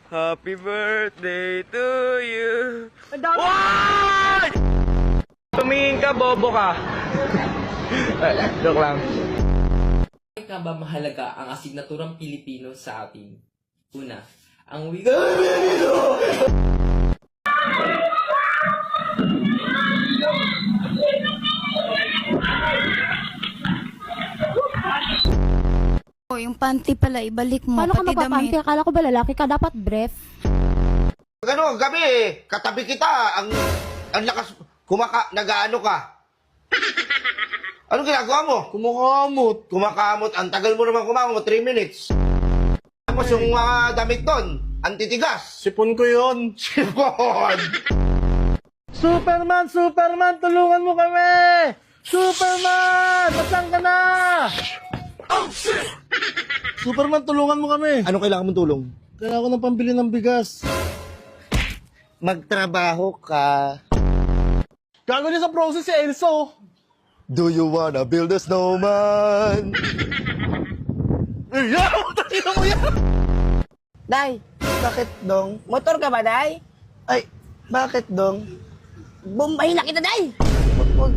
Happy birthday to you. Why? Tumingin ka, bobo ka. Joke lang. Bakit nga ba mahalaga ang asignaturang Pilipino sa atin? Una, ang wika... Oh, yung panty pala, ibalik mo. Paano ka pati magpapanty? damit. Akala ko ba lalaki ka? Dapat brief. Ano, gabi katabi kita, ang lakas, nag-ano ka? Anong ginagawa mo? Kumakamot, ang tagal mo naman kumakamot, 3 minutes. Tapos yung mga damit doon, ang titigas. Sipon ko yun. Sipon! Superman, tulungan mo kami! Superman! Nasaan ka na? Oh, shit! Superman, tulungan mo kami. Ano kailangan mong tulong? Kailangan ko ng pambili ng bigas. Magtrabaho ka. Gago niya sa process si Elso. Do you wanna build a snowman? Yaw! Tangina mo yan! Day, Bakit, Dong? motor ka ba, Day? Ay, bakit, Dong? Bombahin na kita, Day! Wag,